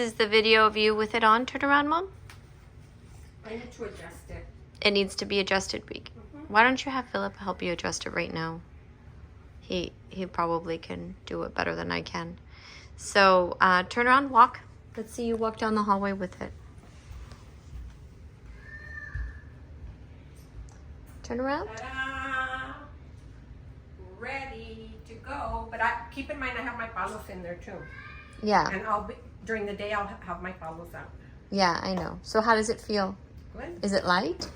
This is the video of you with it on. Turn around, Mom. I need to adjust it. It needs to be adjusted. Why don't you have Philip help you adjust it right now? He probably can do it better than I can. So turn around, walk. Let's see you walk down the hallway with it. Turn around. Ta-da! Ready to go. But keep in mind I have my palos in there too. Yeah. And during the day I'll have my palos out. Yeah, I know. So how does it feel? Good. Is it light?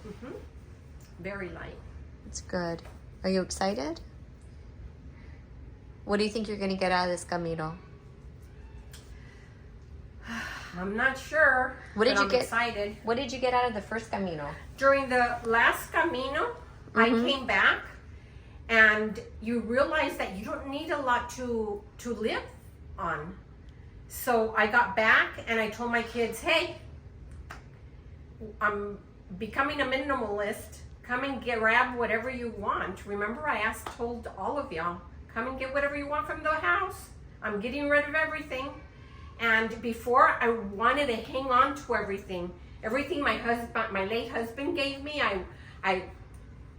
Very light. It's good. Are you excited? What do you think you're going to get out of this Camino? I'm not sure. What did you I'm get? Excited. What did you get out of the first Camino? During the last Camino, I came back, and you realize that you don't need a lot to live on. So I got back and I told my kids, hey, I'm becoming a minimalist. Come and grab whatever you want. Remember, I told all of y'all, come and get whatever you want from the house. I'm getting rid of everything. And before, I wanted to hang on to everything. Everything my late husband gave me, I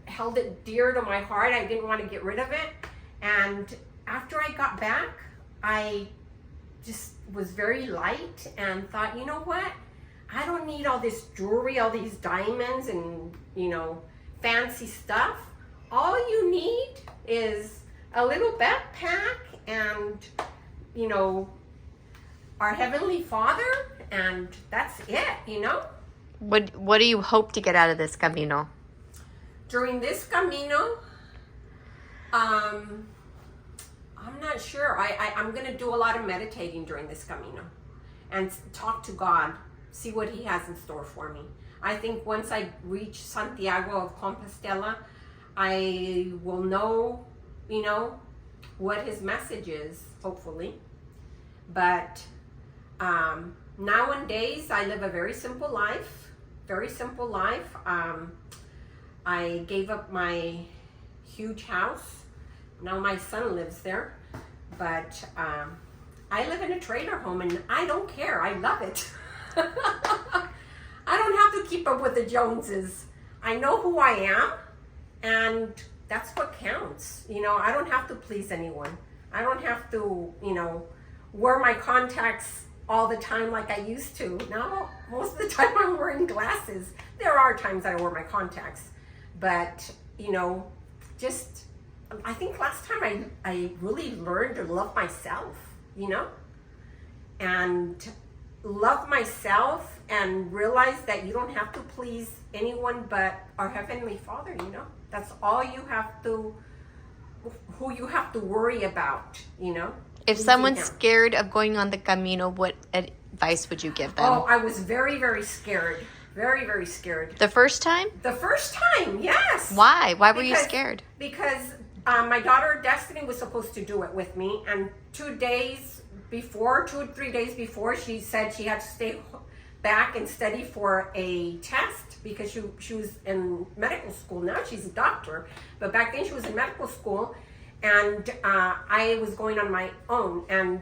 held it dear to my heart. I didn't want to get rid of it. And after I got back, I just was very light and thought, you know what? I don't need all this jewelry, all these diamonds and, fancy stuff. All you need is a little backpack and, our Heavenly Father, and that's it, What do you hope to get out of this Camino? During this Camino, I'm not sure. I'm going to do a lot of meditating during this Camino and talk to God, see what He has in store for me. I think once I reach Santiago of Compostela, I will know, what His message is, hopefully. But nowadays, I live a very simple life. I gave up my huge house. Now my son lives there. But I live in a trailer home and I don't care. I love it. I don't have to keep up with the Joneses. I know who I am, and that's what counts. I don't have to please anyone. I don't have to, wear my contacts all the time like I used to. Now, most of the time I'm wearing glasses. There are times I wear my contacts. But, I think last time I really learned to love myself, and love myself and realize that you don't have to please anyone but our Heavenly Father, That's all you have to, who you have to worry about, If someone's scared of going on the Camino, what advice would you give them? Oh, I was very, very scared. Very, very scared. The first time? The first time, yes. Why? Why were you scared? Because my daughter Destiny was supposed to do it with me, and 2 or 3 days before, she said she had to stay back and study for a test because she was in medical school. Now she's a doctor, but back then she was in medical school, and I was going on my own. And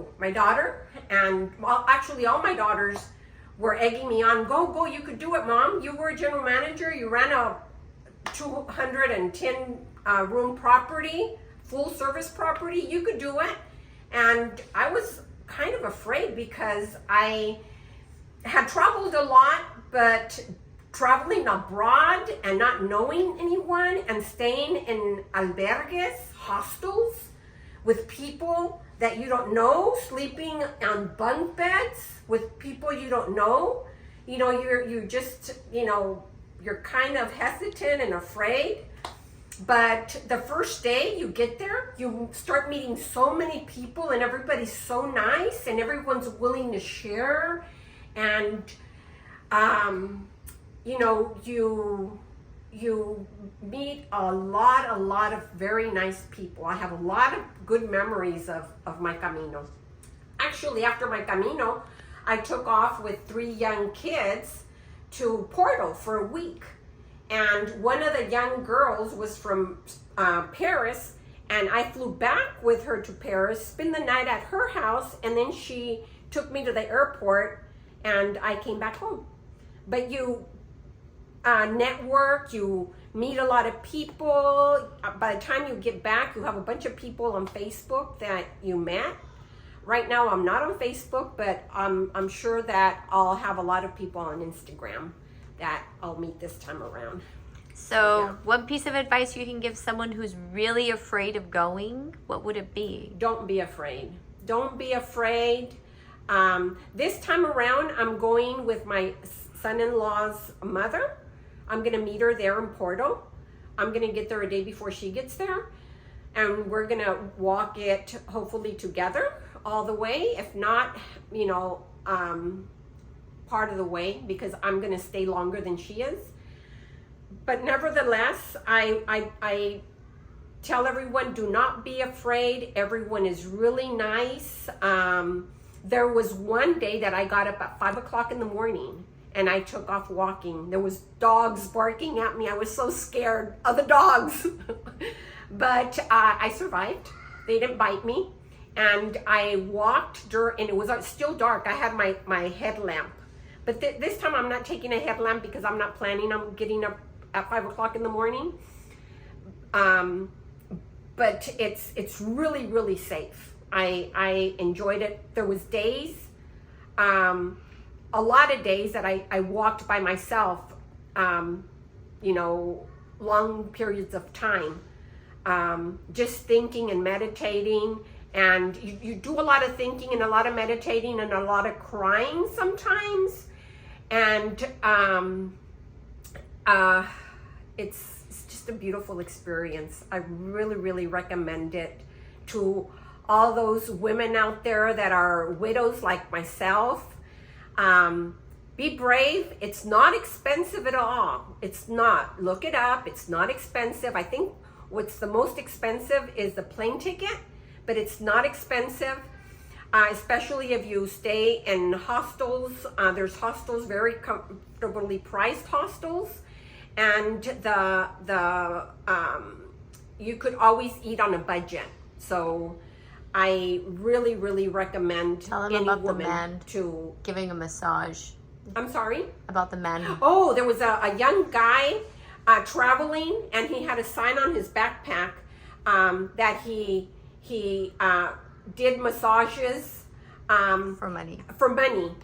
my daughter, and actually all my daughters were egging me on. Go, you could do it, Mom. You were a general manager. You ran a 210 room property, full service property. You could do it. And I was kind of afraid because I had traveled a lot, but traveling abroad and not knowing anyone and staying in albergues, hostels, with people that you don't know, sleeping on bunk beds with people you don't know. You're kind of hesitant and afraid. But the first day you get there, you start meeting so many people and everybody's so nice and everyone's willing to share. And, you meet a lot of very nice people. I have a lot of good memories of my Camino. Actually, after my Camino, I took off with 3 young kids to Porto for a week. And one of the young girls was from Paris, And I flew back with her to Paris, spent the night at her house, and then she took me to the airport, and I came back home. But you network, you meet a lot of people. By the time you get back, you have a bunch of people on Facebook that you met. Right now, I'm not on Facebook, but I'm sure that I'll have a lot of people on Instagram that I'll meet this time around. So, Yeah. one piece of advice you can give someone who's really afraid of going, what would it be? Don't be afraid. Don't be afraid. This time around, I'm going with my son-in-law's mother. I'm going to meet her there in Porto. I'm going to get there a day before she gets there. And we're going to walk it, hopefully, together all the way. If not, part of the way, because I'm going to stay longer than she is. But nevertheless, I tell everyone, do not be afraid. Everyone is really nice. There was one day that I got up at 5 o'clock in the morning and I took off walking. There was dogs barking at me. I was so scared of the dogs. But I survived. They didn't bite me. And I walked and it was still dark. I had my headlamp. But this time I'm not taking a headlamp because I'm not planning on getting up at 5 o'clock in the morning. But it's really, really safe. I enjoyed it. There was days, a lot of days that I walked by myself, long periods of time, just thinking and meditating. And you do a lot of thinking and a lot of meditating and a lot of crying sometimes. And it's just a beautiful experience. I really, really recommend it to all those women out there that are widows like myself. Be brave. It's not expensive at all. It's not. Look it up. It's not expensive. I think what's the most expensive is the plane ticket, but it's not expensive. Especially if you stay in hostels. There's hostels, very comfortably priced hostels, and you could always eat on a budget. So I really, really recommend Tell them any about the woman man to. giving a massage. I'm sorry? About the man. Oh, there was a young guy traveling, and he had a sign on his backpack that he did massages For money.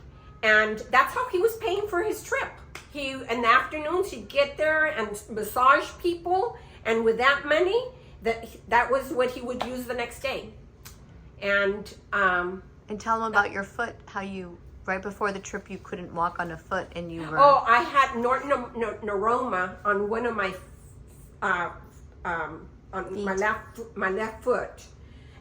And that's how he was paying for his trip. In the afternoons he'd get there and massage people, and with that money, that was what he would use the next day. And tell them about your foot, how you, right before the trip, you couldn't walk on a foot and you were... Oh, I had neuroma on one of my my left foot.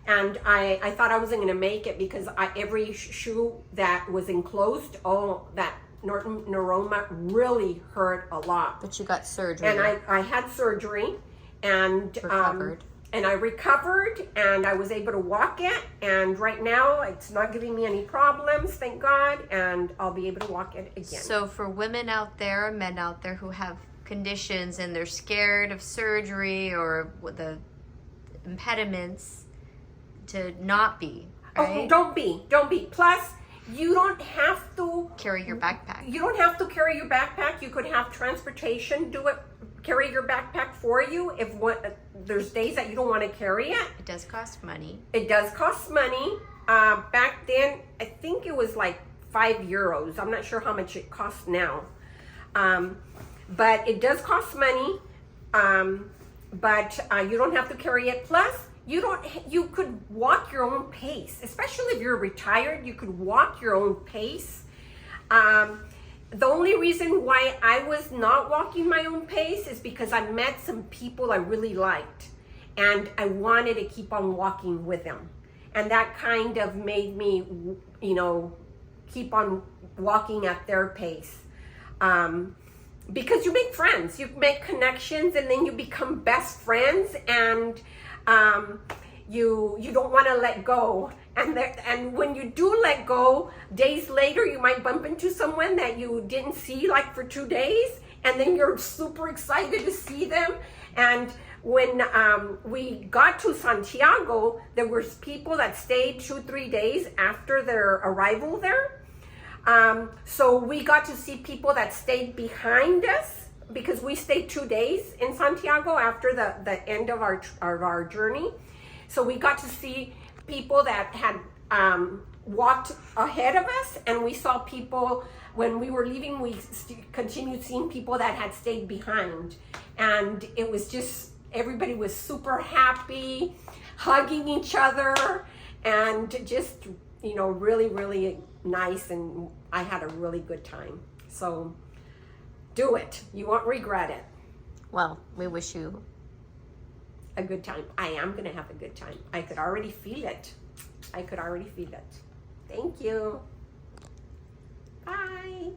And I thought I wasn't going to make it because every shoe that was enclosed, that neuroma really hurt a lot. But you got surgery. And I had surgery, and recovered. And I recovered, and I was able to walk it. And right now, it's not giving me any problems, thank God. And I'll be able to walk it again. So for women out there, or men out there who have conditions and they're scared of surgery or the impediments, to not be, right? Oh, don't be. Plus, you don't have to carry your backpack. You don't have to carry your backpack. You could have transportation carry your backpack for you if there's days that you don't want to carry it. It does cost money. It does cost money. Back then, I think it was like €5. I'm not sure how much it costs now. But it does cost money. But you don't have to carry it. Plus, you could walk your own pace, especially if you're retired. You could walk your own pace. The only reason why I was not walking my own pace is because I met some people I really liked, and I wanted to keep on walking with them, and that kind of made me, keep on walking at their pace. Because you make friends, you make connections, and then you become best friends, and you don't want to let go. And when you do let go, days later, you might bump into someone that you didn't see like for 2 days, and then you're super excited to see them. And when we got to Santiago, there was people that stayed 2-3 days after their arrival there. So we got to see people that stayed behind us because we stayed 2 days in Santiago after the end of our journey. So we got to see people that had walked ahead of us, and we saw people when we were leaving. We continued seeing people that had stayed behind, and it was just, everybody was super happy, hugging each other, and just, you know, really, really nice. And I had a really good time. So do it. You won't regret it. Well, we wish you a good time. I am going to have a good time. I could already feel it. I could already feel it. Thank you. Bye.